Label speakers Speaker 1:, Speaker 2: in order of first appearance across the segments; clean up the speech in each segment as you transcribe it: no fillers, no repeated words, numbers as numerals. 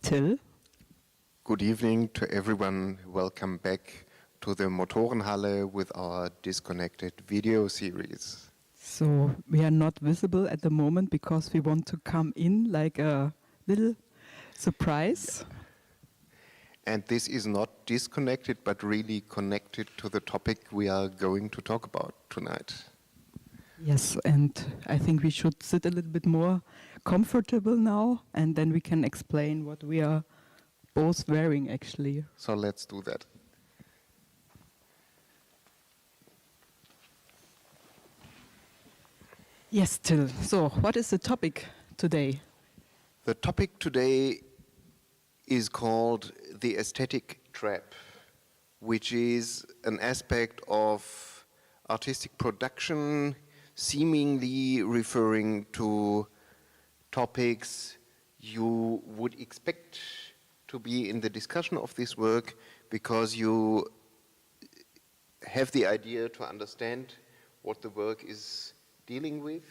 Speaker 1: Till.
Speaker 2: Good evening to everyone. Welcome back to the Motorenhalle with our disconnected video series.
Speaker 1: So we are not visible at the moment because we want to come in like a little surprise.
Speaker 2: Yeah. And this is not disconnected, but really connected to the topic we are going to talk about tonight.
Speaker 1: Yes, and I think we should sit a little bit more comfortable now, and then we can explain what we are both wearing actually.
Speaker 2: So let's do that.
Speaker 1: Yes, Till. So what is the topic today?
Speaker 2: The topic today is called the aesthetic trap, which is an aspect of artistic production seemingly referring to topics you would expect to be in the discussion of this work because you have the idea to understand what the work is dealing with.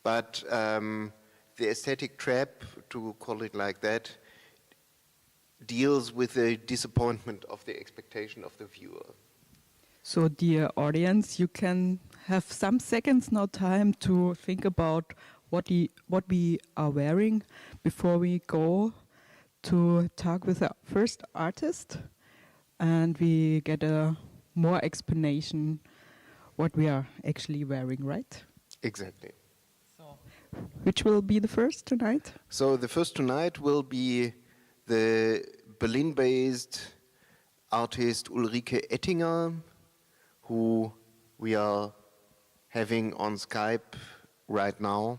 Speaker 2: But the aesthetic trap, to call it like that, deals with the disappointment of the expectation of the viewer.
Speaker 1: So, dear audience, you can have some seconds now time to think about what we are wearing before we go to talk with the first artist, and we get a more explanation what we are actually wearing, right?
Speaker 2: Exactly.
Speaker 1: So, which will be the first tonight?
Speaker 2: So the first tonight will be the Berlin-based artist Ulrike Ettinger, who we are having on Skype right now.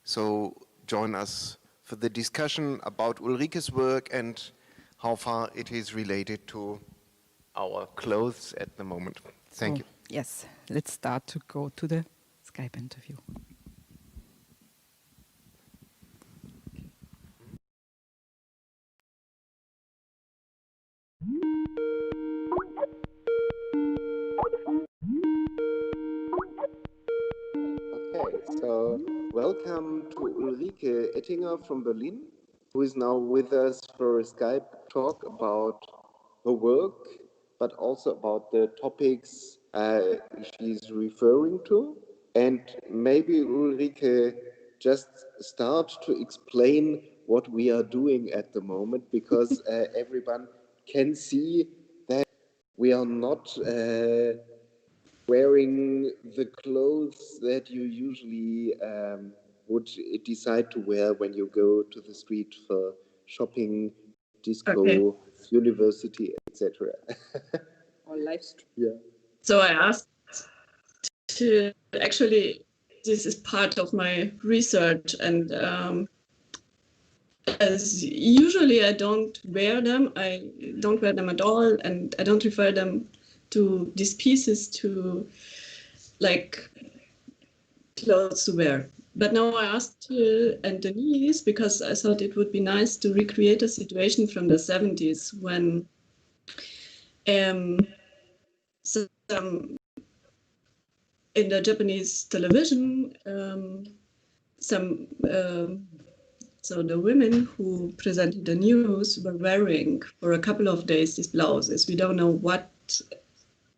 Speaker 2: So join us for the discussion about Ulrike's work and how far it is related to our clothes at the moment. Thank you.
Speaker 1: Yes, let's start to go to the Skype interview.
Speaker 2: Okay, so welcome to Ulrike Ettinger from Berlin, who is now with us for a Skype talk about her work, but also about the topics she's referring to. And maybe Ulrike just start to explain what we are doing at the moment, because everyone can see that we are not wearing the clothes that you usually would decide to wear when you go to the street for shopping, disco, university, etc.
Speaker 3: Or live stream.
Speaker 2: Yeah.
Speaker 3: So I asked to actually, this is part of my research, and as usually I don't wear them. I don't wear them at all, and I don't refer them to these pieces to like clothes to wear. But now I asked Denise, because I thought it would be nice to recreate a situation from the 70s when some in the Japanese television, so the women who presented the news were wearing for a couple of days these blouses. We don't know what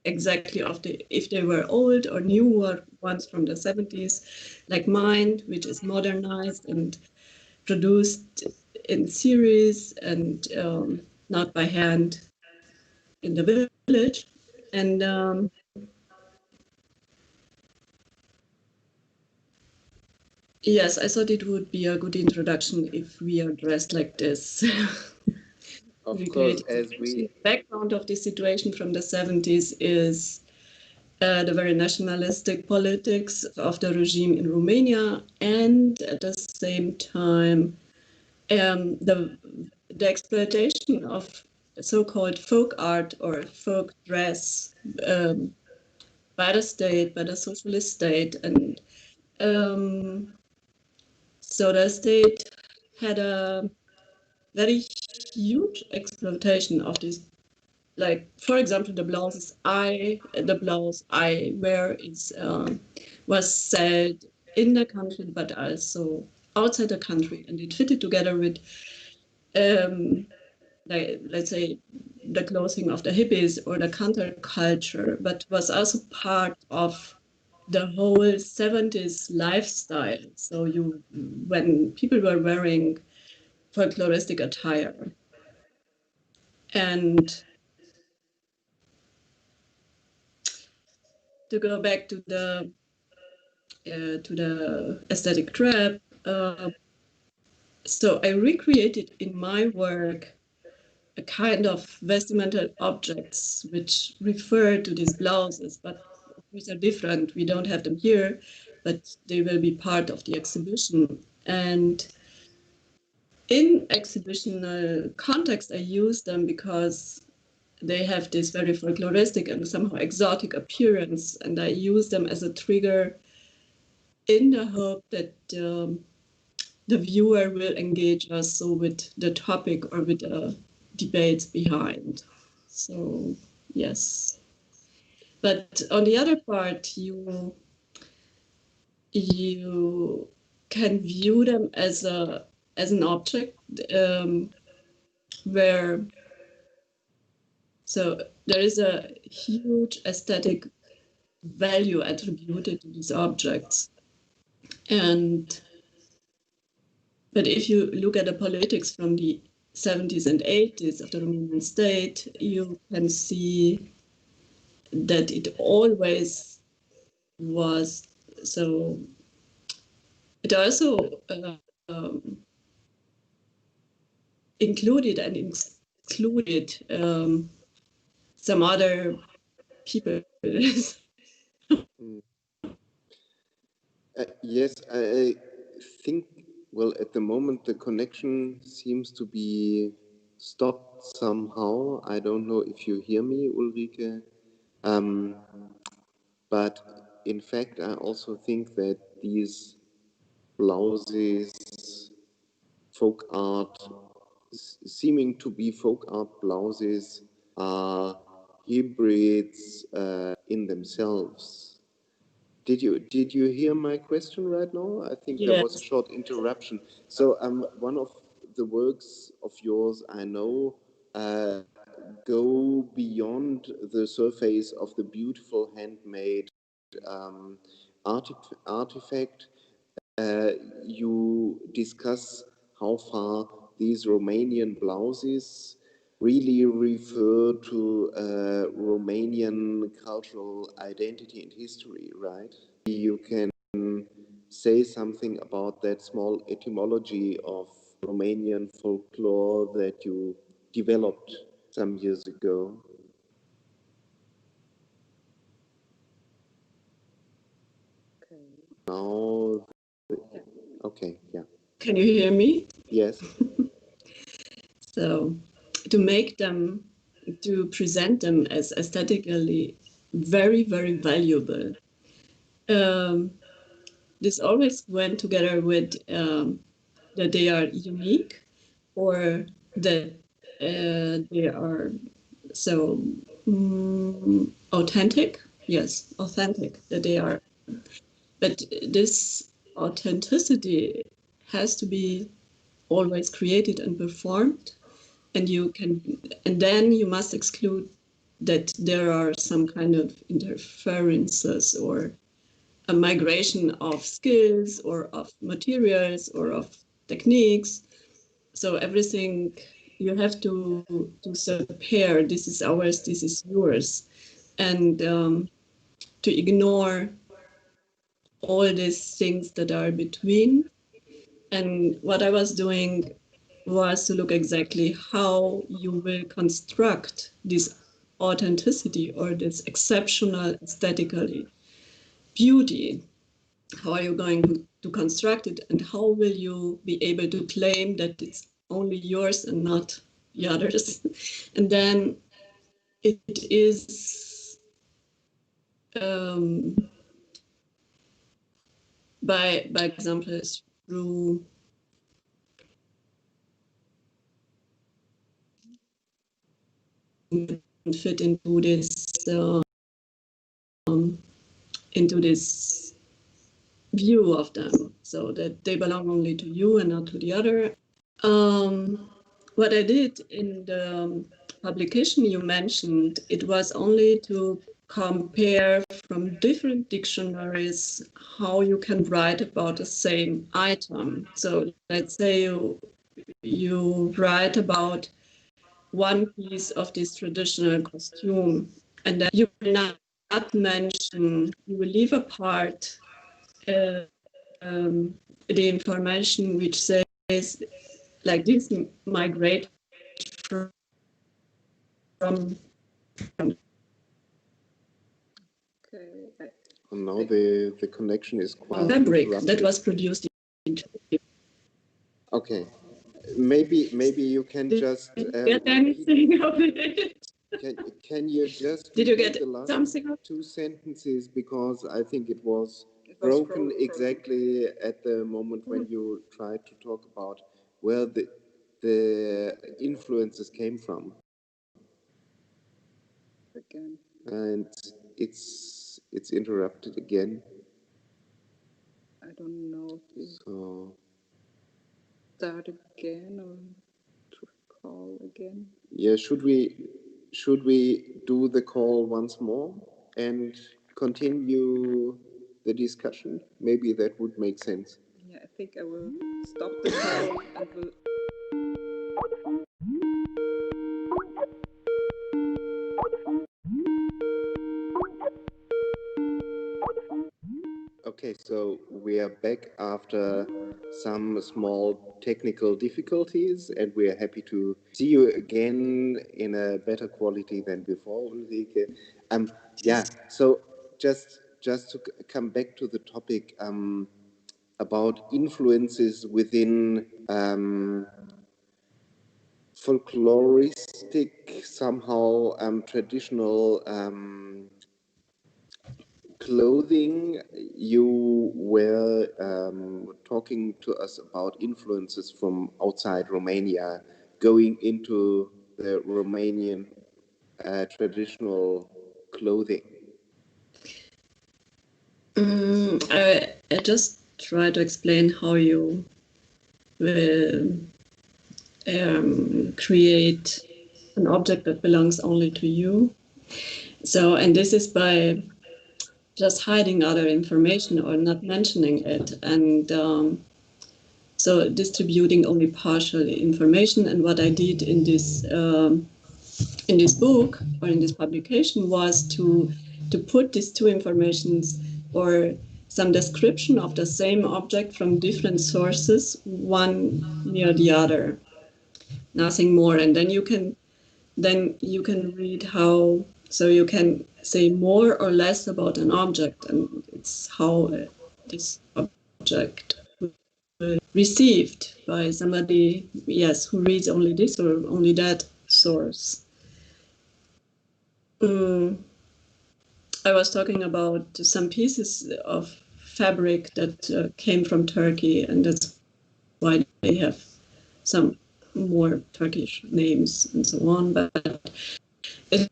Speaker 3: exactly if they were old or new ones from the 70s, like mine, which is modernized and produced in series and not by hand in the village. And yes, I thought it would be a good introduction if we are dressed like this.
Speaker 2: Of course, as
Speaker 3: the background of this situation from the 70s is the very nationalistic politics of the regime in Romania, and at the same time the exploitation of so-called folk art or folk dress by the state, by the socialist state. And so the state had a very huge exploitation of this. Like, for example, the blouse I wear was sold in the country, but also outside the country, and it fitted together with like, let's say, the clothing of the hippies or the counterculture, but was also part of the whole 70s lifestyle. So when people were wearing folkloristic attire, and to go back to the aesthetic trap, so I recreated in my work a kind of vestimental objects which refer to these blouses, but which are different. We don't have them here, but they will be part of the exhibition. And in exhibitional context, I use them because they have this very folkloristic and somehow exotic appearance, and I use them as a trigger in the hope that the viewer will engage also with the topic or with the debates behind. So yes, but on the other part, you can view them as an object where, so there is a huge aesthetic value attributed to these objects. And but if you look at the politics from the 70s and 80s of the Romanian state, you can see that it always was. So it also included and excluded some other people.
Speaker 2: Yes, I think, well, at the moment the connection seems to be stopped somehow. I don't know if you hear me, Ulrike. But in fact, I also think that these blouses, folk art, seeming to be folk art blouses, are hybrids in themselves. Did you hear my question right now? I think there was a
Speaker 3: Yes.
Speaker 2: short interruption. So one of the works of yours I know go beyond the surface of the beautiful handmade artifact. You discuss how far these Romanian blouses really refer to Romanian cultural identity and history, right? You can say something about that small etymology of Romanian folklore that you developed some years ago. Now, okay, yeah.
Speaker 3: Can you hear me?
Speaker 2: Yes.
Speaker 3: So to make them, to present them as aesthetically very, very valuable, this always went together with that they are unique, or that they are so authentic. Yes, authentic, that they are. But this authenticity has to be always created and performed, and then you must exclude that there are some kind of interferences or a migration of skills or of materials or of techniques. So everything you have to compare. This is ours, this is yours, and to ignore all these things that are between. And what I was doing was to look exactly how you will construct this authenticity or this exceptional aesthetically beauty. How are you going to construct it, and how will you be able to claim that it's only yours and not the others? And then it is by example through fit into this view of them, so that they belong only to you and not to the other. what I did in the publication you mentioned, it was only to compare from different dictionaries how you can write about the same item. So let's say you write about one piece of this traditional costume, and then you will not mention, you will leave apart the information which says like this migrate from
Speaker 2: Okay. And now the connection is quite
Speaker 3: fabric
Speaker 2: interrupted.
Speaker 3: that was produced in Turkey.
Speaker 2: Okay. Maybe you can just
Speaker 3: Get anything of it?
Speaker 2: can you just
Speaker 3: Did you
Speaker 2: repeat
Speaker 3: get
Speaker 2: the last
Speaker 3: something?
Speaker 2: 2 sentences, because I think it was broken exactly at the moment when you tried to talk about where the influences came from.
Speaker 4: Again.
Speaker 2: And it's interrupted again.
Speaker 4: I don't know if you
Speaker 2: So
Speaker 4: start again or to call again.
Speaker 2: yeah, should we do the call once more and continue the discussion? Maybe that would make sense.
Speaker 4: Yeah, I think I will stop the call and will.
Speaker 2: Okay, so we are back after some small technical difficulties, and we are happy to see you again in a better quality than before, Ulrike. Yeah, so just to come back to the topic about influences within folkloristic, somehow traditional clothing. You were talking to us about influences from outside Romania going into the Romanian traditional clothing.
Speaker 3: I just try to explain how you create an object that belongs only to you. So, and this is by just hiding other information or not mentioning it, and so distributing only partial information. And what I did in this book or in this publication was to put these two informations or some description of the same object from different sources, one near the other, nothing more. And then you can read how, so you can say more or less about an object, and it's how this object received by somebody, yes, who reads only this or only that source. I was talking about some pieces of fabric that came from Turkey, and that's why they have some more Turkish names and so on. But it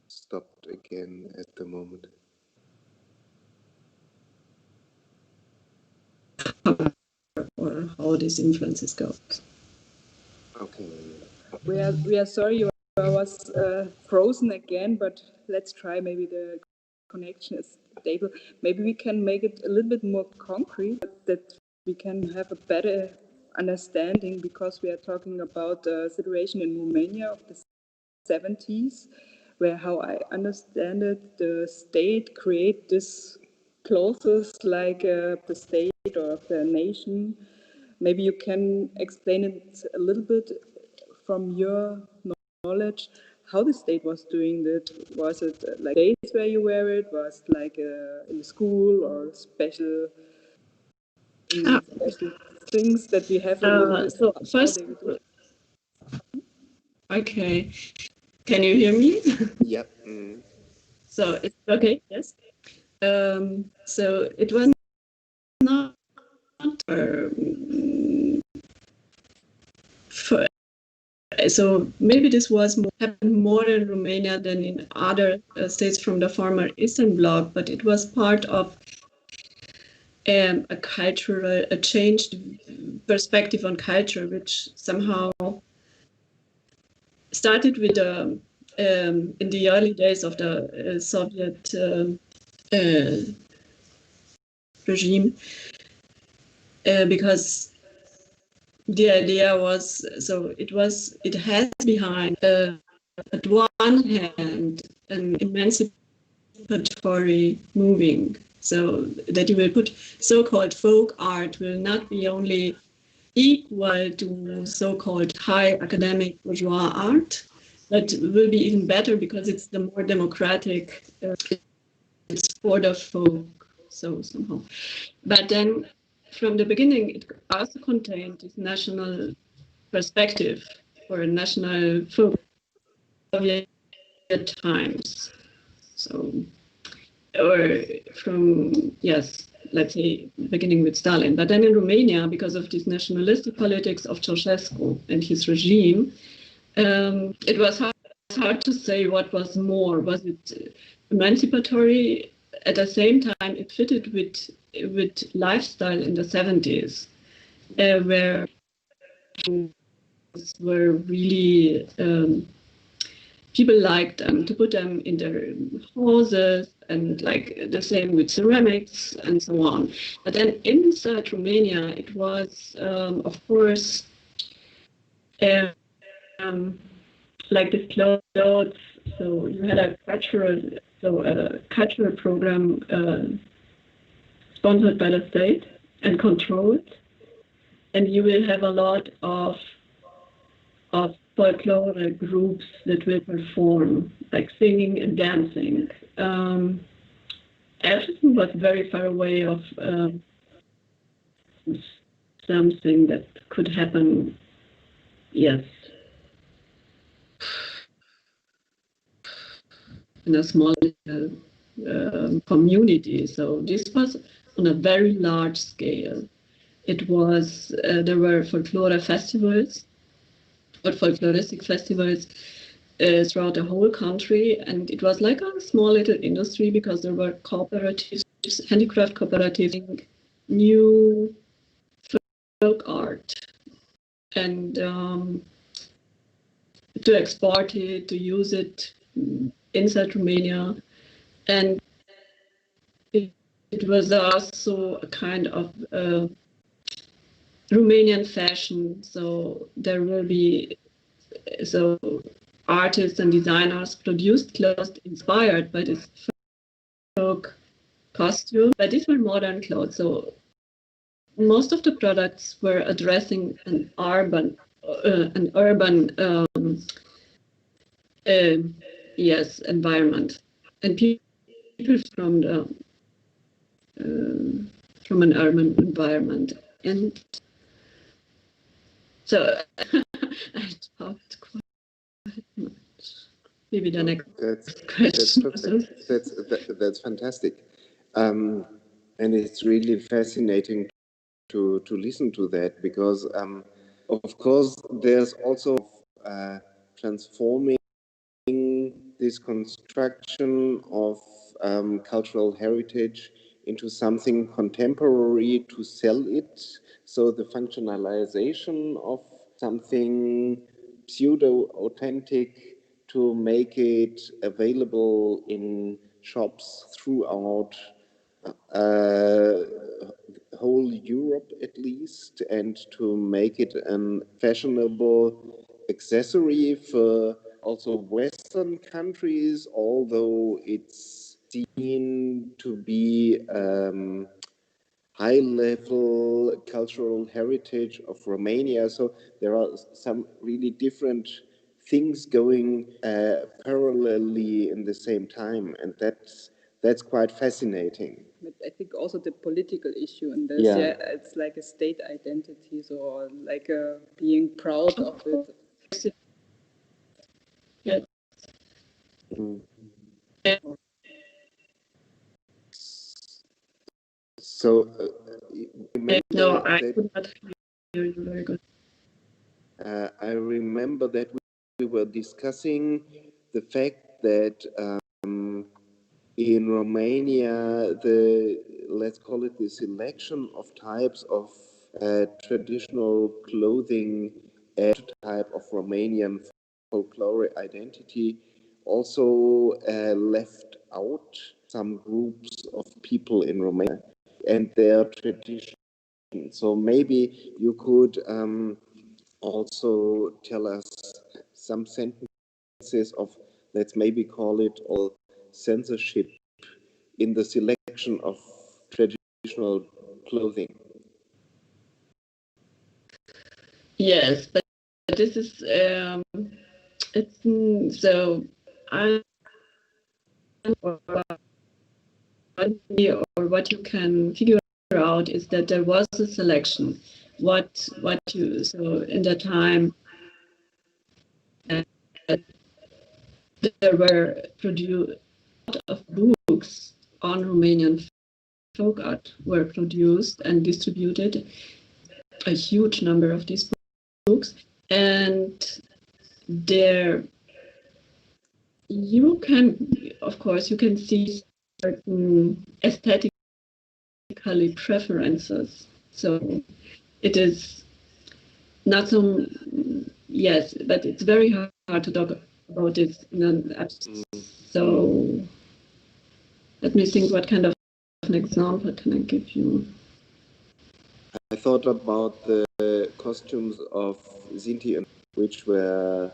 Speaker 2: Stopped again at the moment.
Speaker 3: or how these influences go.
Speaker 2: Okay.
Speaker 4: We are sorry I was frozen again, but let's try. Maybe the connection is stable. Maybe we can make it a little bit more concrete, that we can have a better understanding, because we are talking about the situation in Romania of the 70s, where, how I understand it, the state create this clothes like the state or the nation. Maybe you can explain it a little bit from your knowledge, how the state was doing that. Was it like days where you wear it? Was it like in the school or special things that we have in
Speaker 3: So first, okay, can you hear me?
Speaker 2: Yep.
Speaker 3: So it's okay, yes. So it was not for so maybe this happened more in Romania than in other states from the former Eastern Bloc, but it was part of a changed perspective on culture, which somehow started with in the early days of the Soviet regime, because the idea was, it has behind, at one hand, an emancipatory moving, so that you will put so-called folk art will not be only equal to so-called high academic bourgeois art, but will be even better because it's the more democratic, it's for the folk, so somehow. But then from the beginning, it also contained this national perspective or a national folk Soviet times. So, or from, yes, let's say beginning with Stalin. But then in Romania, because of this nationalistic politics of Ceausescu and his regime, it was hard to say what was more. Was it emancipatory? At the same time, it fitted with lifestyle in the 70s, where were really people liked them to put them in their houses, and like the same with ceramics and so on. But then inside Romania, it was, of course, like this clothes. So you had a cultural program sponsored by the state and controlled, and you will have a lot of folklore groups that will perform, like singing and dancing. Everything was very far away of something that could happen, yes, in a small community. So this was on a very large scale. It was, there were folklore festivals, or folkloristic festivals, throughout the whole country, and it was like a small little industry because there were cooperatives, handicraft cooperatives, new folk art, and to export it, to use it inside Romania, and it was also a kind of Romanian fashion. So there will be artists and designers produced clothes inspired by this folk costume, but these were modern clothes. So most of the products were addressing an urban environment, and people from an urban environment. And so I talked quite much. Maybe the next question.
Speaker 2: That's fantastic, and it's really fascinating to listen to that, because of course there's also transforming this construction of cultural heritage into something contemporary to sell it. So the functionalization of something pseudo-authentic to make it available in shops throughout whole Europe at least, and to make it a fashionable accessory for also Western countries, although it's seen to be high-level cultural heritage of Romania. So there are some really different things going parallelly in the same time, and that's quite fascinating.
Speaker 4: But I think also the political issue in this, it's like a state identity, so like being proud of it.
Speaker 3: Yeah.
Speaker 2: So
Speaker 3: no, I could not hear you very good.
Speaker 2: I remember that we were discussing the fact that in Romania, let's call it the selection of types of traditional clothing as a type of Romanian folklore identity also left out some groups of people in Romania and their tradition. So maybe you could also tell us some sentences of, let's maybe call it, all censorship in the selection of traditional clothing.
Speaker 3: Yes, but this is so I or what you can figure out is that there was a selection. What you so in that time there were produced a lot of books on Romanian folk art were produced and distributed, a huge number of these books, and there you can, of course, you can see certain aesthetically preferences. So it is not so, yes, but it's very hard to talk about this in an abstract. So let me think, what kind of an example can I give you?
Speaker 2: I thought about the costumes of Sinti, which were,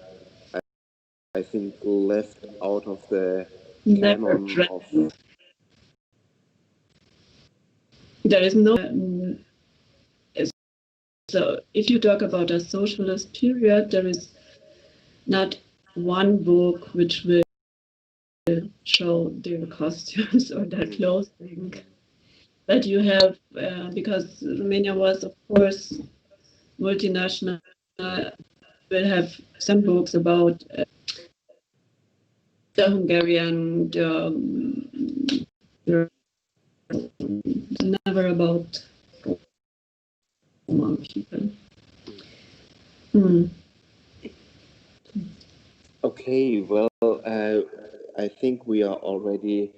Speaker 2: I think, left out of the canon of.
Speaker 3: There is no. So if you talk about a socialist period, there is not one book which will show their costumes or their clothing. But you have, because Romania was, of course, multinational, will have some books about the Hungarian, never about Roma people.
Speaker 2: Okay, well, I think we are already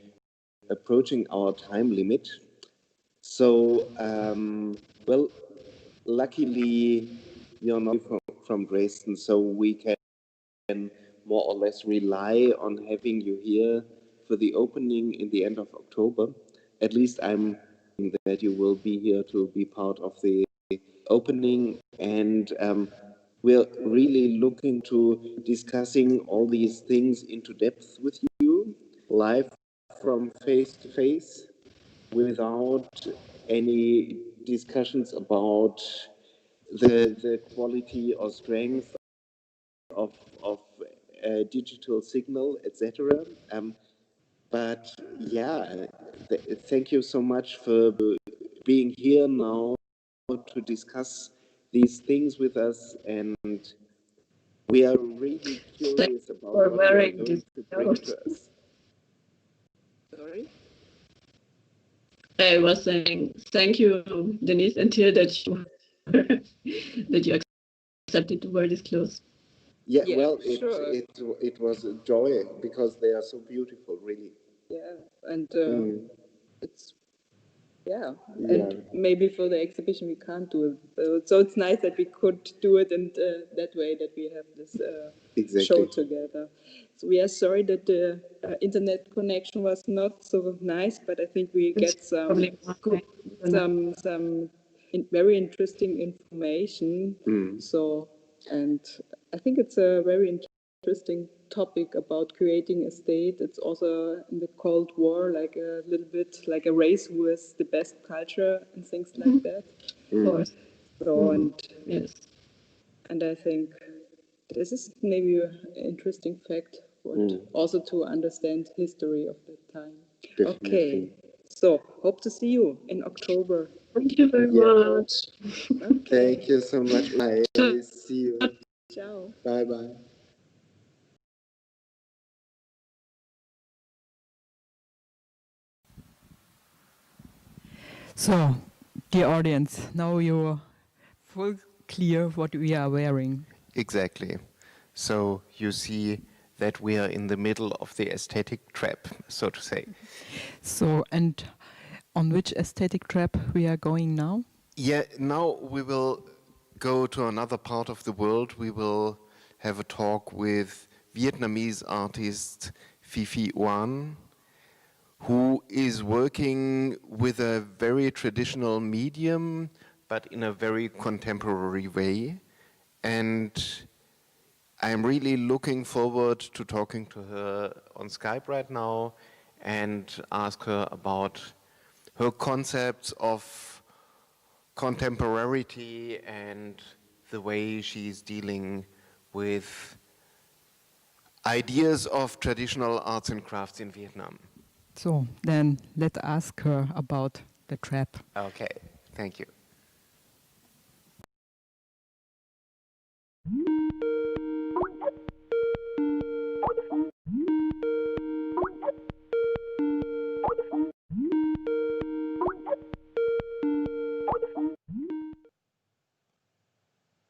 Speaker 2: approaching our time limit. So, well, luckily, you're not from Dresden, so we can more or less rely on having you here for the opening in the end of October. At least I'm that you will be here to be part of the opening, and we're really looking to discussing all these things into depth with you, live from face to face, without any discussions about the quality or strength of digital signal, etc. But yeah, thank you so much for being here now to discuss these things with us, and we are really curious about what you are going to bring to us.
Speaker 3: Sorry? I was saying thank you, Denise, until that you accepted to wear this clothes.
Speaker 2: Yeah, well, sure. it was a joy because they are so beautiful, really.
Speaker 4: Yeah, and it's and maybe for the exhibition we can't do it. So it's nice that we could do it, and that way that we have this show together. So we are sorry that the internet connection was not so nice, but I think we get some very interesting information. So, and I think it's a very interesting topic about creating a state. It's also in the Cold War, like a little bit like a race who has the best culture and things like that. Of course. So and yes, and I think this is maybe an interesting fact, also to understand history of the time.
Speaker 2: Definitely.
Speaker 4: Okay, so hope to see you in October.
Speaker 3: Thank you very much.
Speaker 2: Okay. Thank you so much. Bye. See you.
Speaker 4: Ciao.
Speaker 2: Bye bye.
Speaker 1: So, dear audience, now you're full clear what we are wearing.
Speaker 2: Exactly. So you see that we are in the middle of the aesthetic trap, so to say.
Speaker 1: So, and on which aesthetic trap we are going now?
Speaker 2: Yeah, now we will go to another part of the world. We will have a talk with Vietnamese artist Phi Oan, who is working with a very traditional medium, but in a very contemporary way. And I'm really looking forward to talking to her on Skype right now and ask her about her concepts of contemporarity and the way she's dealing with ideas of traditional arts and crafts in Vietnam.
Speaker 1: So, then let's ask her about the trap.
Speaker 2: Okay, thank you.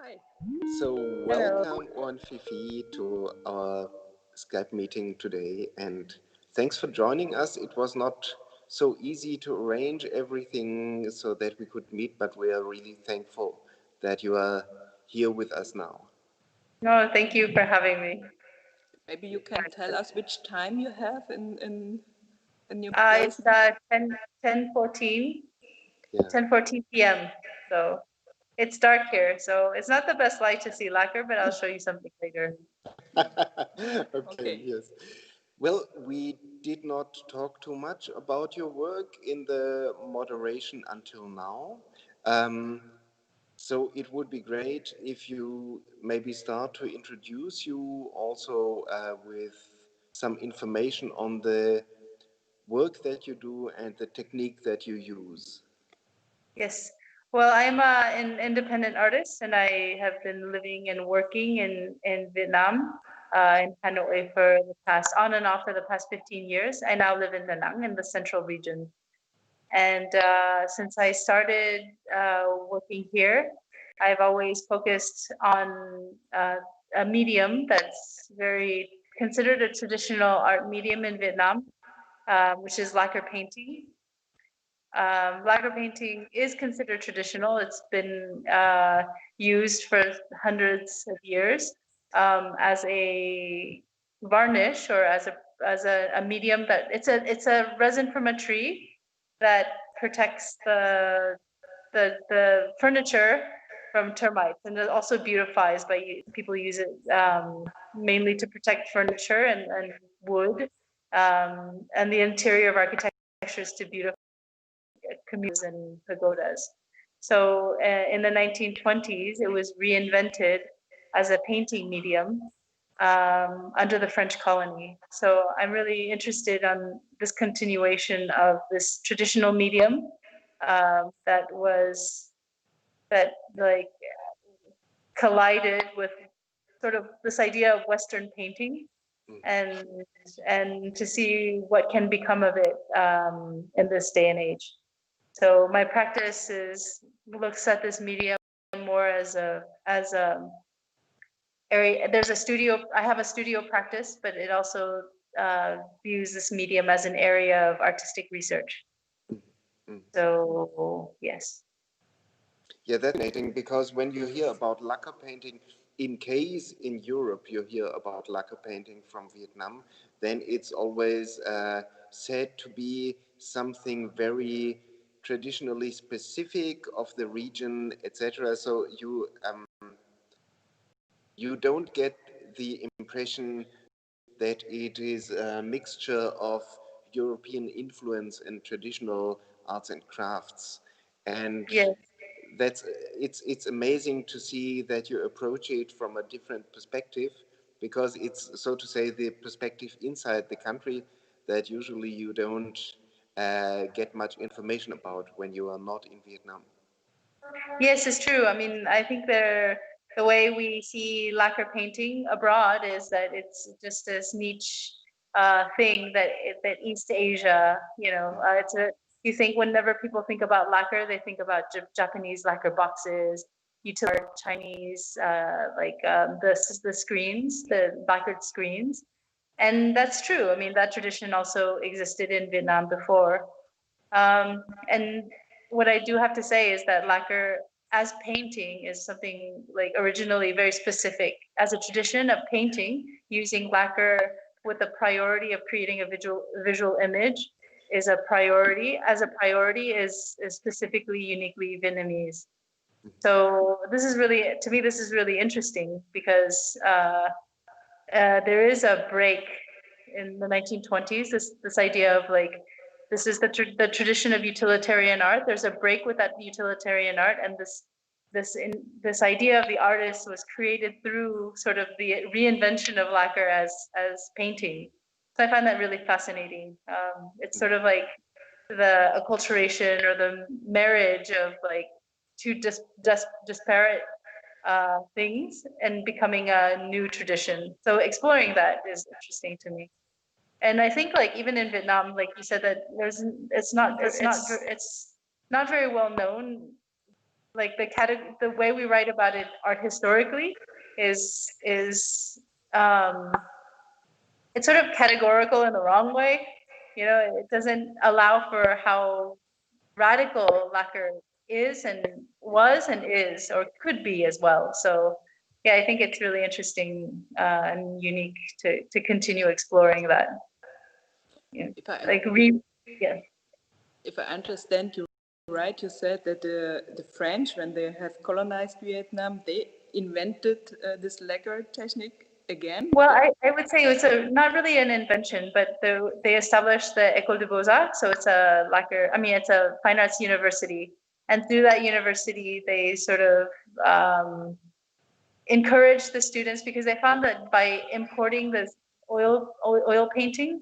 Speaker 4: Hi.
Speaker 2: So
Speaker 4: Hello.
Speaker 2: welcome on Fifi to our Skype meeting today, and thanks for joining us. It was not so easy to arrange everything so that we could meet, but we are really thankful that you are here with us now.
Speaker 5: No, thank you for having me.
Speaker 4: Maybe you can tell us which time you have in your place.
Speaker 5: It's 10:14
Speaker 2: Yeah.
Speaker 5: 10:14 p.m. So it's dark here. So it's not the best light to see lacquer, but I'll show you something later.
Speaker 2: Okay, yes. Well, we did not talk too much about your work in the moderation until now. Um, So it would be great if you maybe start to introduce you also with some information on the work that you do and the technique that you use.
Speaker 5: Yes. Well, I'm an independent artist, and I have been living and working in Vietnam, in Hanoi for the past on and off for the past 15 years. I now live in Da Nang in the central region. And since I started working here, I've always focused on a medium that's very considered a traditional art medium in Vietnam, which is lacquer painting. Lacquer painting is considered traditional. It's been used for hundreds of years as a varnish or as a medium that it's a resin from a tree that protects the furniture from termites, and it also beautifies people use it mainly to protect furniture and wood, and the interior of architectures to beautify communes and pagodas. So in the 1920s, it was reinvented as a painting medium under the French colony. So I'm really interested on this continuation of this traditional medium that like collided with sort of this idea of Western painting, and to see what can become of it in this day and age. So my practice looks at this medium more as a area. There's a studio. I have a studio practice, but it also views this medium as an area of artistic research. So yes.
Speaker 2: Yeah, that's fascinating because when you hear about lacquer painting, in case in Europe you hear about lacquer painting from Vietnam, then it's always said to be something very traditionally specific of the region, etc. So you don't get the impression that it is a mixture of European influence and traditional arts and crafts. And
Speaker 5: Yes.
Speaker 2: it's amazing to see that you approach it from a different perspective, because it's, so to say, the perspective inside the country that usually you don't get much information about when you are not in Vietnam.
Speaker 5: Yes, it's true. I mean, I think the way we see lacquer painting abroad is that it's just this niche thing that East Asia, you think whenever people think about lacquer, they think about Japanese lacquer boxes, utilitarian Chinese, the screens, the lacquered screens. And that's true. I mean, that tradition also existed in Vietnam before. And what I do have to say is that lacquer as painting is something like originally very specific. As a tradition of painting, using lacquer with the priority of creating a visual image is a priority. As a priority is specifically uniquely Vietnamese. So this is really, to me, this is really interesting because there is a break in the 1920s. This idea of like, this is the tradition of utilitarian art. There's a break with that utilitarian art, and this idea of the artist was created through sort of the reinvention of lacquer as painting. So I find that really fascinating. It's sort of like the acculturation or the marriage of like two disparate things and becoming a new tradition. So exploring that is interesting to me. And I think like even in Vietnam, like you said, that it's not very well known. Like the way we write about it art historically is it's sort of categorical in the wrong way. You know, it doesn't allow for how radical lacquer is and was and is or could be as well. So yeah, I think it's really interesting and unique to continue exploring that. Yeah,
Speaker 4: If I understand you right, you said that the French, when they have colonized Vietnam, they invented this lacquer technique again?
Speaker 5: Well, I would say it's not really an invention, but they established the École des Beaux-Arts, so it's it's a fine arts university, and through that university, they sort of encouraged the students because they found that by importing this oil painting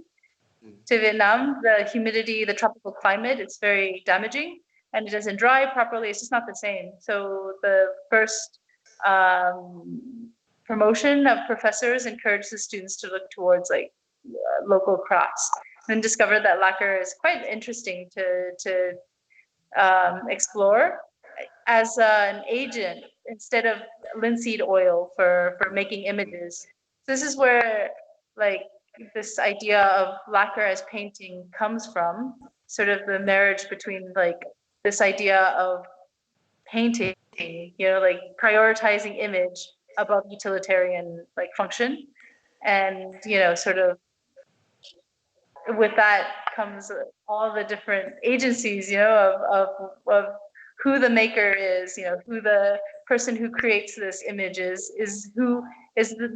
Speaker 5: to Vietnam, the humidity, the tropical climate, it's very damaging and it doesn't dry properly. It's just not the same. So the first promotion of professors encouraged the students to look towards like local crafts and discovered that lacquer is quite interesting to explore as an agent instead of linseed oil for making images. This is where like this idea of lacquer as painting comes from, sort of the marriage between like this idea of painting, you know, like prioritizing image above utilitarian like function, and you know, sort of with that comes all the different agencies, you know, of who the maker is, you know, who the person who creates this image is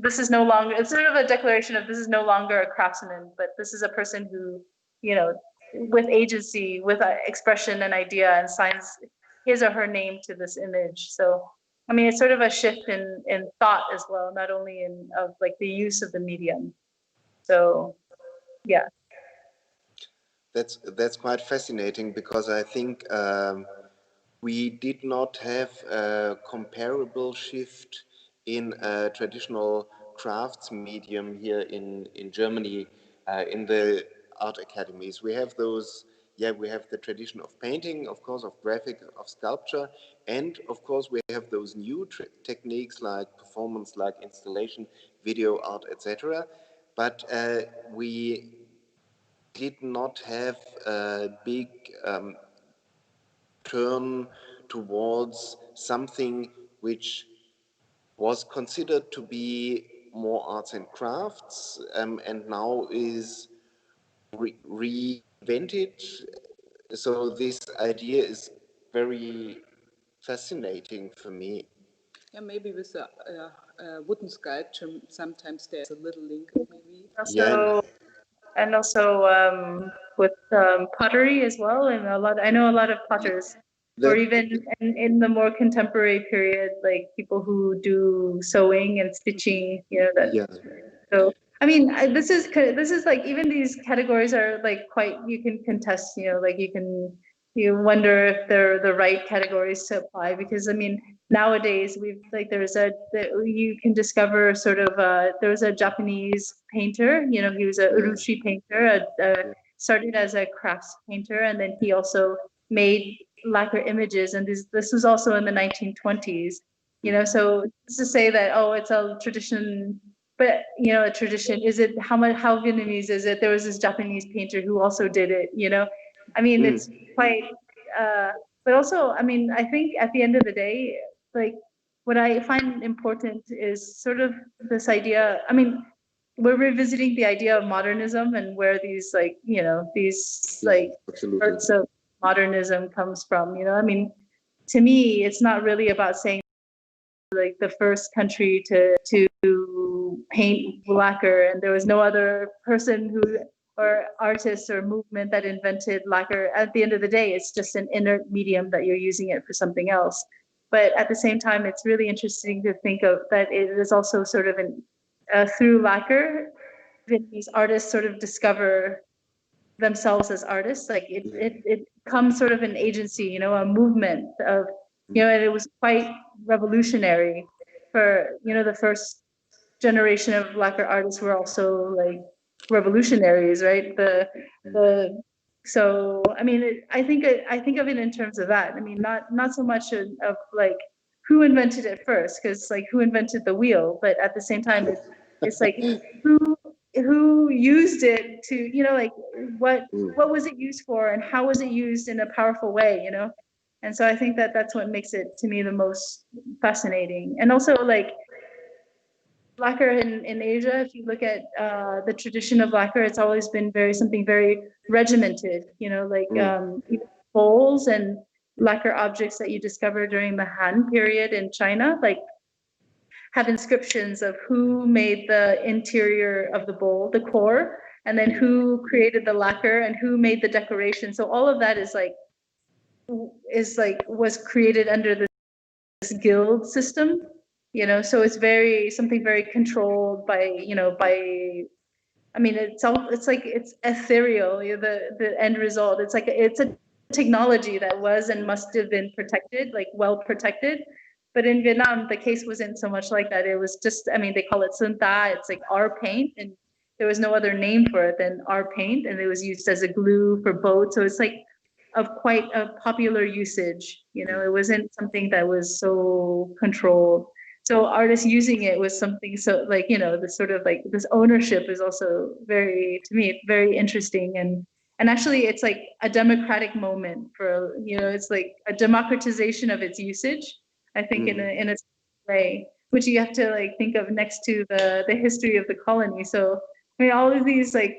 Speaker 5: this is no longer, it's sort of a declaration of this is no longer a craftsman, but this is a person who, you know, with agency, with expression and idea, and signs his or her name to this image. So I mean, it's sort of a shift in thought as well, not only of like the use of the medium. So yeah.
Speaker 2: That's quite fascinating, because I think we did not have a comparable shift in a traditional crafts medium here in Germany, in the art academies. We have those, we have the tradition of painting, of course, of graphic, of sculpture, and of course we have those new techniques like performance, like installation, video art, etc. But we did not have a big turn towards something which was considered to be more arts and crafts, and now is reinvented. So this idea is very fascinating for me.
Speaker 4: Yeah, maybe with a wooden sculpture, sometimes there's a little link, maybe.
Speaker 5: And also with pottery as well, and I know a lot of potters, or even in the more contemporary period, like people who do sewing and stitching, you know, that. Yeah. So I mean, this is like, even these categories are like quite, you can contest, you know, like you wonder if they're the right categories to apply, because I mean, nowadays we've like you can discover sort of there was a Japanese painter, you know, he was a urushi painter, started as a crafts painter, and then he also made lacquer images, and this was also in the 1920s, You know, so just to say that, oh, it's a tradition, but you know, a tradition, is it, how Vietnamese is it? There was this Japanese painter who also did it, you know. I mean, it's quite, but also, I mean, I think at the end of the day, like, what I find important is sort of this idea, I mean, we're revisiting the idea of modernism and where these, like, you know, these like parts of modernism comes from, you know. I mean, to me, it's not really about saying like the first country to paint lacquer, and there was no other person who, or artist or movement that invented lacquer. At the end of the day, it's just an inert medium that you're using it for something else. But at the same time, it's really interesting to think of that it is also sort of an through lacquer, Vietnamese artists sort of discover themselves as artists. Like it becomes sort of an agency, you know, a movement of, you know, and it was quite revolutionary for, you know, the first generation of lacquer artists were also like revolutionaries, right? So I mean, I think of it in terms of that. I mean, not so much of like who invented it first, because like who invented the wheel, but at the same time, it's like who used it to, you know, like what was it used for, and how was it used in a powerful way, you know? And so I think that that's what makes it to me the most fascinating. And also like lacquer in Asia, if you look at the tradition of lacquer, it's always been something very regimented, you know, like even bowls and lacquer objects that you discover during the Han period in China, like have inscriptions of who made the interior of the bowl, the core, and then who created the lacquer and who made the decoration. So all of that is like was created under this guild system, you know. So it's something very controlled by, you know, by, I mean, it's like it's ethereal, the end result. It's like it's a technology that was and must have been protected, like well protected. But in Vietnam, the case wasn't so much like that. It was just, I mean, they call it Sơn Ta. It's like our paint, and there was no other name for it than our paint, and it was used as a glue for boats. So it's like of quite a popular usage. You know, it wasn't something that was so controlled. So artists using it was something so, like, you know, this sort of like this ownership is also very, to me, very interesting. And actually it's like a democratic moment for, you know, it's like a democratization of its usage, I think, in a way, which you have to like think of next to the history of the colony. So I mean, all of these, like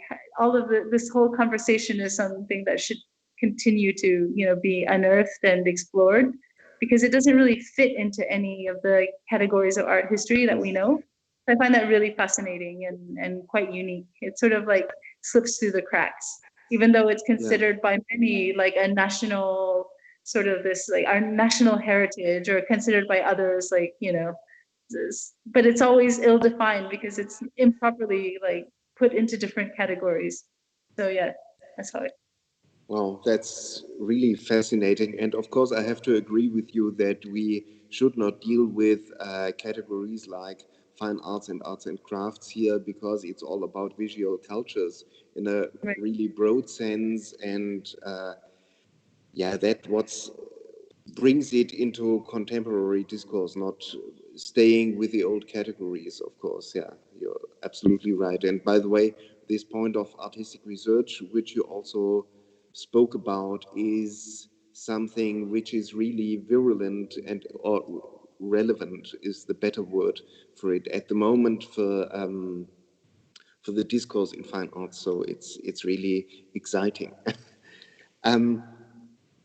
Speaker 5: this whole conversation is something that should continue to, you know, be unearthed and explored, because it doesn't really fit into any of the categories of art history that we know. I find that really fascinating and quite unique. It sort of like slips through the cracks, even though it's considered by many like a national sort of this, like our national heritage, or considered by others like, you know, but it's always ill-defined because it's improperly like put into different categories. So yeah, that's how it.
Speaker 2: Wow, that's really fascinating. And of course, I have to agree with you that we should not deal with categories like fine arts and crafts here, because it's all about visual cultures in a really broad sense. And that what's brings it into contemporary discourse, not staying with the old categories, of course. Yeah, you're absolutely right. And by the way, this point of artistic research, which you also spoke about, is something which is really virulent and or relevant is the better word for it at the moment for the discourse in fine arts. So it's really exciting.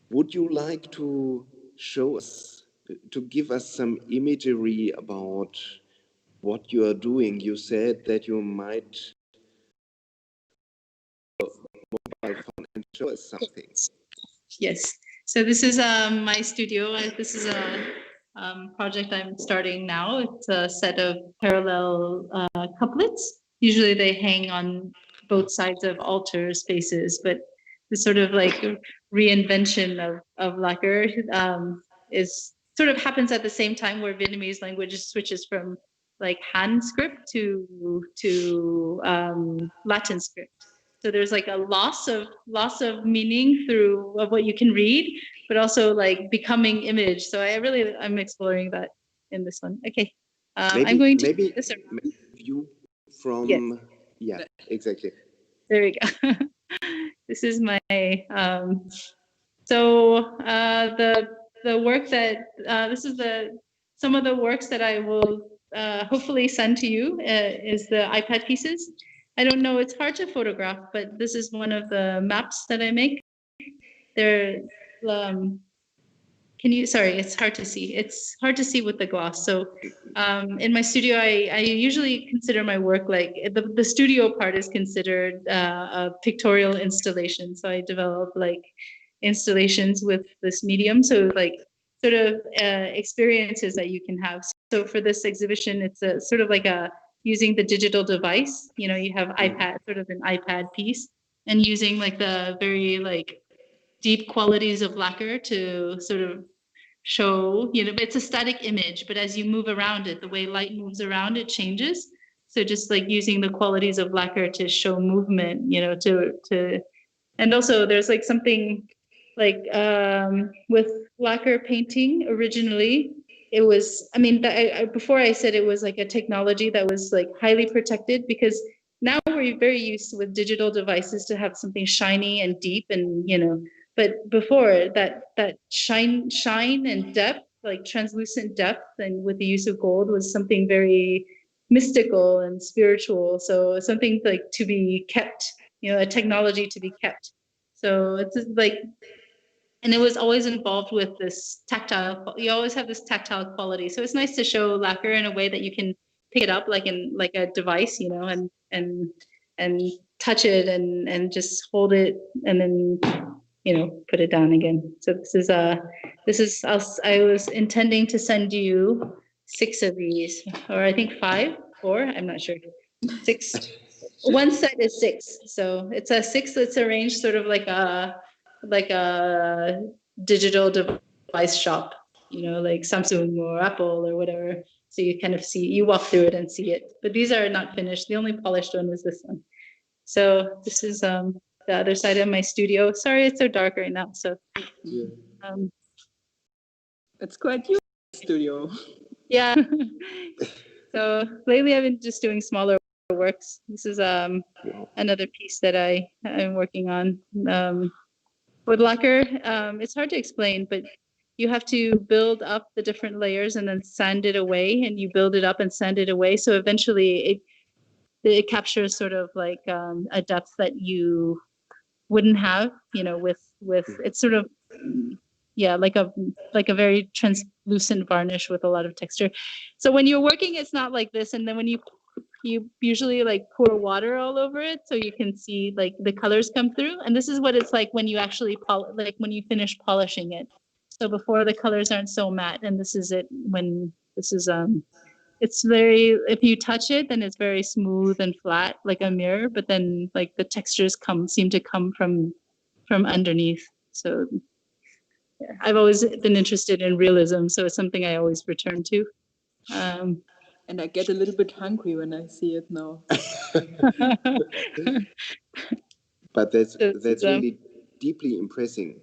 Speaker 2: Would you like to show us, to give us some imagery about what you are doing? You said that you might mobile phone and show us something.
Speaker 5: Yes. So this is my studio. This is a project I'm starting now. It's a set of parallel couplets. Usually they hang on both sides of altar spaces, but this sort of like reinvention of lacquer is sort of happens at the same time, where Vietnamese language switches from like Han script to Latin script. So there's like a loss of meaning through of what you can read, but also like becoming image. So I'm exploring that. in this one. Okay,
Speaker 2: Maybe,
Speaker 5: I'm going to
Speaker 2: maybe
Speaker 5: this
Speaker 2: view from,
Speaker 5: yes.
Speaker 2: yeah, exactly.
Speaker 5: There we go. This is my so the work that this is some of the works that I will hopefully send to you is the iPad pieces. I don't know, it's hard to photograph, but this is one of the maps that I make. They're can you, sorry, it's hard to see. It's hard to see with the gloss. So in my studio, I usually consider my work like the studio part is considered a pictorial installation. So I develop like installations with this medium. So like sort of experiences that you can have. So for this exhibition, it's a sort of like a using the digital device. You know, you have iPad, sort of an iPad piece, and using like the very like deep qualities of lacquer to sort of show, you know, it's a static image, but as you move around it, the way light moves around it changes. So just like using the qualities of lacquer to show movement, you know, and also there's like something like with lacquer painting originally, it was, I mean, before I said it was like a technology that was like highly protected, because now we're very used with digital devices to have something shiny and deep and, you know, but before that shine and depth, like translucent depth, and with the use of gold was something very mystical and spiritual. So something like to be kept, you know, a technology to be kept. So it's like, and it was always involved with this tactile, you always have this tactile quality. So it's nice to show lacquer in a way that you can pick it up like in like a device, you know, and touch it and just hold it and then, you know, put it down again. So I was intending to send you 6 of these, or I think 4, I'm not sure. 6. One set is 6. So it's a 6 that's arranged sort of like a digital device shop, you know, like Samsung or Apple or whatever. So you kind of see, you walk through it and see it. But these are not finished. The only polished one is this one. So this is the other side of my studio. Sorry, it's so dark right now. So
Speaker 4: it's quite huge studio.
Speaker 5: Yeah. So lately I've been just doing smaller works. This is another piece that I'm working on. With lacquer, it's hard to explain, but you have to build up the different layers and then sand it away, and you build it up and sand it away. So eventually it captures sort of like a depth that you wouldn't have, you know, with it's sort of, yeah, like a very translucent varnish with a lot of texture. So when you're working, it's not like this, and then when you usually like pour water all over it so you can see like the colors come through, and this is what it's like when you actually like when you finish polishing it. So before, the colors aren't so matte, and this is it when this is it's very, if you touch it, then it's very smooth and flat like a mirror, but then like the textures seem to come from underneath. So yeah, I've always been interested in realism, so it's something I always return to.
Speaker 4: And I get a little bit hungry when I see it now.
Speaker 2: But that's really deeply impressive.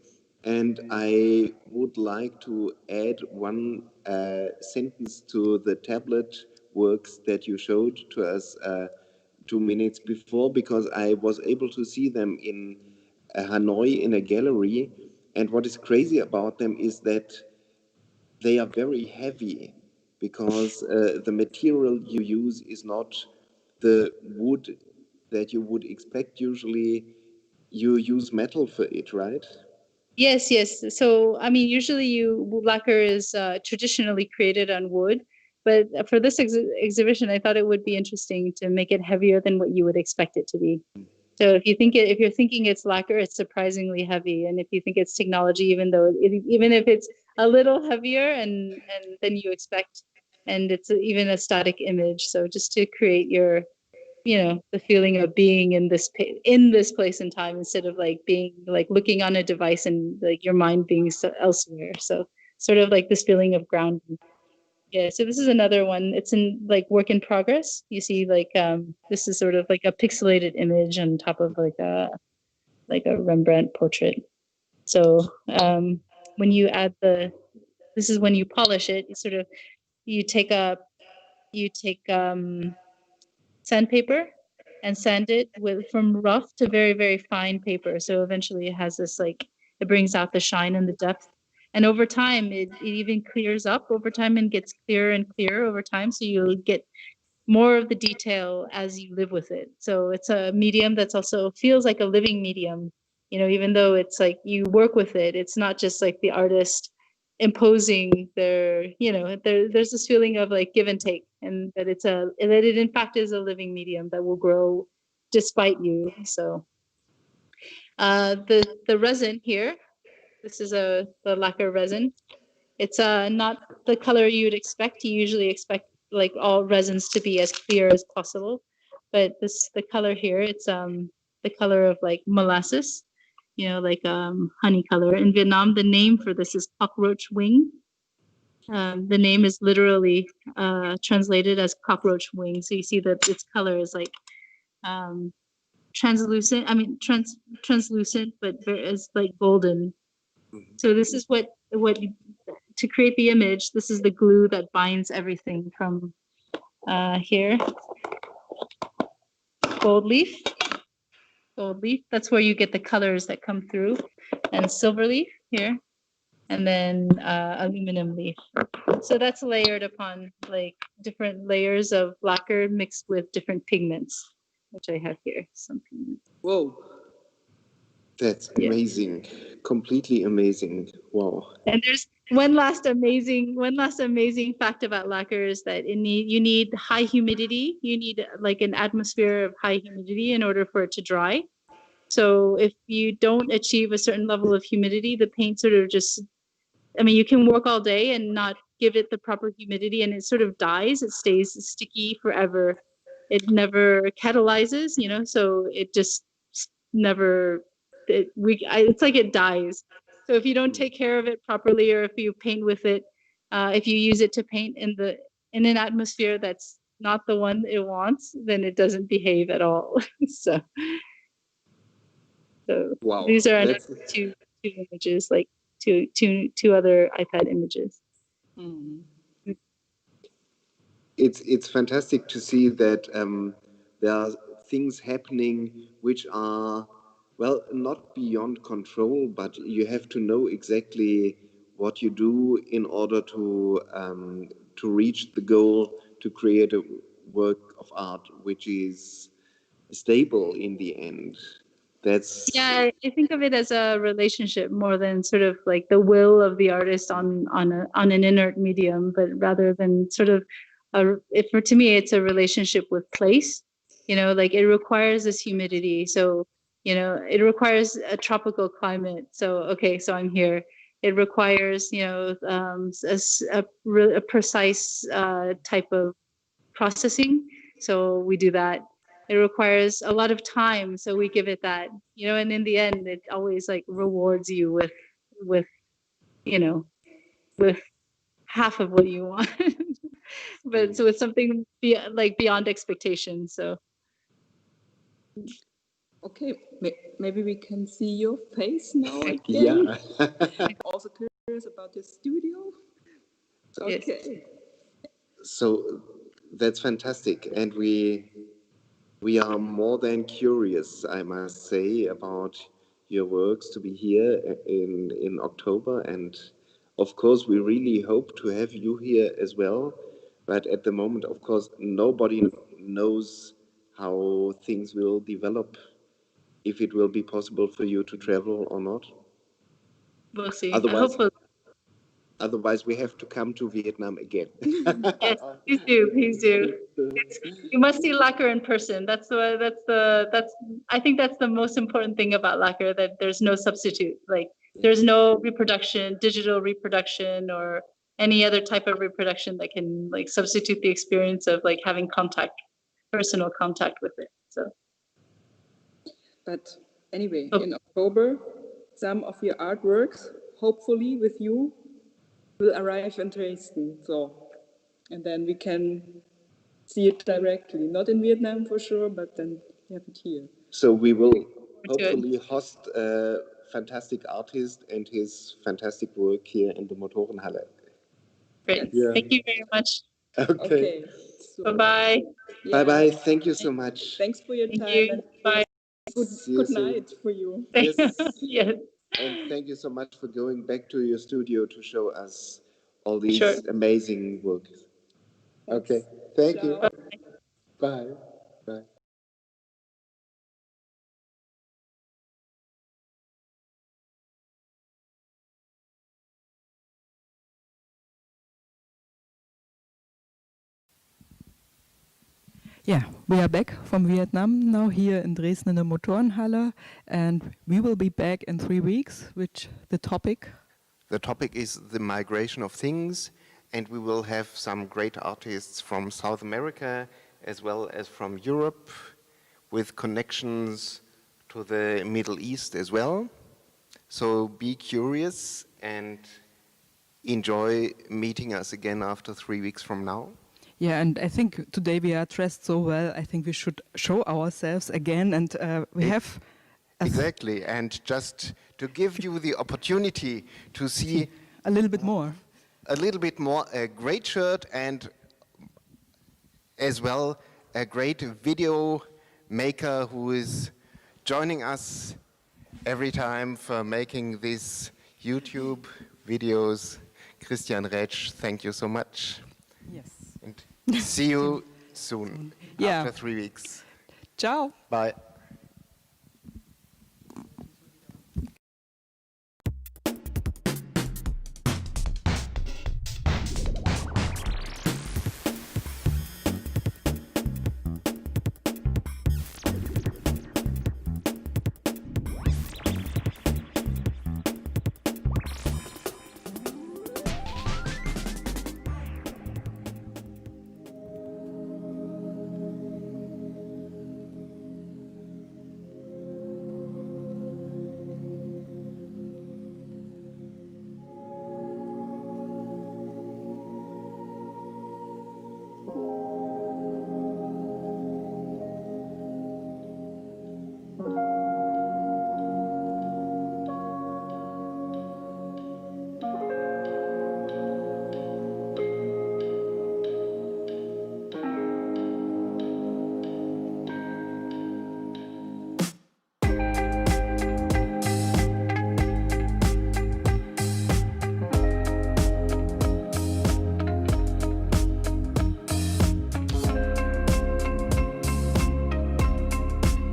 Speaker 2: And I would like to add one sentence to the tablet works that you showed to us 2 minutes before, because I was able to see them in Hanoi in a gallery. And what is crazy about them is that they are very heavy, because the material you use is not the wood that you would expect. Usually you use metal for it, right?
Speaker 5: Yes. So, I mean, usually lacquer is traditionally created on wood, but for this exhibition, I thought it would be interesting to make it heavier than what you would expect it to be. So if you're thinking it's lacquer, it's surprisingly heavy, and if you think it's technology, even if it's a little heavier and than you expect, and it's even a static image. So just to create your, you know, the feeling of being in this place and time, instead of like being like looking on a device and like your mind being elsewhere. So sort of like this feeling of grounding. Yeah, so this is another one. It's in like work in progress. You see, like this is sort of like a pixelated image on top of like a Rembrandt portrait. So when you add this is when you polish it, you sort of you take sandpaper and sand it from rough to very, very fine paper. So eventually it has this like, it brings out the shine and the depth. And over time, it even clears up over time and gets clearer and clearer over time. So you'll get more of the detail as you live with it. So it's a medium that's also feels like a living medium, even though it's like you work with it, it's not just like the artist imposing their, there's this feeling of like give and take, and that it in fact is a living medium that will grow despite you. So the resin here, this is the lacquer resin. It's not the color you'd expect. You usually expect like all resins to be as clear as possible, but the color here, it's the color of like molasses, like honey color. In Vietnam, the name for this is cockroach wing. The name is literally translated as cockroach wing. So you see that its color is like translucent. I mean translucent, but it's like golden. So this is what to create the image. This is the glue that binds everything from here. Gold leaf. That's where you get the colors that come through, and silver leaf here, and then aluminum leaf. So that's layered upon like different layers of lacquer mixed with different pigments, which I have here. Some pigments.
Speaker 2: Whoa. That's amazing. Yeah. Completely amazing. Wow.
Speaker 5: And there's one last amazing fact about lacquer is that you need high humidity. You need like an atmosphere of high humidity in order for it to dry. So if you don't achieve a certain level of humidity, the paint sort of just, you can work all day and not give it the proper humidity, and it sort of dies. It stays sticky forever. It never catalyzes, so it just never, it's like it dies. So if you don't take care of it properly, or if you paint with it, if you use it to paint in an atmosphere that's not the one it wants, then it doesn't behave at all. So
Speaker 2: wow.
Speaker 5: These are two images, like two other iPad images.
Speaker 2: Mm-hmm. It's fantastic to see that there are things happening which are, well, not beyond control, but you have to know exactly what you do in order to reach the goal, to create a work of art which is stable in the end.
Speaker 5: I think of it as a relationship more than sort of like the will of the artist on an inert medium, but rather than sort of to me it's a relationship with place. Like it requires this humidity, so it requires a tropical climate. So I'm here. It requires a precise type of processing, so we do that. It requires a lot of time, so we give it that, and in the end it always like rewards you with with half of what you want. But so it's something beyond expectation. So
Speaker 4: okay, maybe we can see your face now again.
Speaker 2: Yeah.
Speaker 4: I'm also curious about your studio. Okay. Yes.
Speaker 2: So that's fantastic, and we are more than curious, I must say, about your works to be here in October, and of course we really hope to have you here as well. But at the moment, of course, nobody knows how things will develop, if it will be possible for you to travel or not.
Speaker 5: We'll see.
Speaker 2: Otherwise, we have to come to Vietnam again.
Speaker 5: Yes, please do. You must see lacquer in person. I think that's the most important thing about lacquer, that there's no substitute. Like there's no reproduction, digital reproduction, or any other type of reproduction that can like substitute the experience of like having personal contact with it. So.
Speaker 4: But anyway, in October, some of your artworks, hopefully with you, will arrive in Dresden. So, and then we can see it directly, not in Vietnam for sure, but then we have it here.
Speaker 2: So we will hopefully host a fantastic artist and his fantastic work here in the Motorenhalle.
Speaker 5: Great.
Speaker 6: Yeah.
Speaker 5: Thank you very much.
Speaker 6: Okay.
Speaker 4: So,
Speaker 5: Bye-bye.
Speaker 6: Bye bye. Thank you so much.
Speaker 4: thanks for your
Speaker 5: Thank
Speaker 4: time
Speaker 5: you.
Speaker 4: and
Speaker 5: Bye.
Speaker 6: See you
Speaker 4: good
Speaker 6: soon.
Speaker 4: night for you.
Speaker 6: Yes.
Speaker 5: Yes.
Speaker 6: And thank you so much for going back to your studio to show us all these
Speaker 5: Sure.
Speaker 6: amazing works. Okay. Thank you.
Speaker 4: Ciao.
Speaker 6: Bye. Bye.
Speaker 1: Yeah, we are back from Vietnam now here in Dresden in the Motorenhalle, and we will be back in 3 weeks, which the topic.
Speaker 2: The topic is the migration of things, and we will have some great artists from South America as well as from Europe with connections to the Middle East as well. So be curious and enjoy meeting us again after 3 weeks from now.
Speaker 1: Yeah, and I think today we are dressed so well, I think we should show ourselves again, and we have...
Speaker 2: Exactly, and just to give you the opportunity to see
Speaker 1: a little bit more.
Speaker 2: A great shirt, and as well a great video maker who is joining us every time for making these YouTube videos. Christian Retsch, thank you so much.
Speaker 1: Yes.
Speaker 2: And see you soon,
Speaker 1: Yeah.
Speaker 2: after 3 weeks.
Speaker 1: Ciao.
Speaker 2: Bye.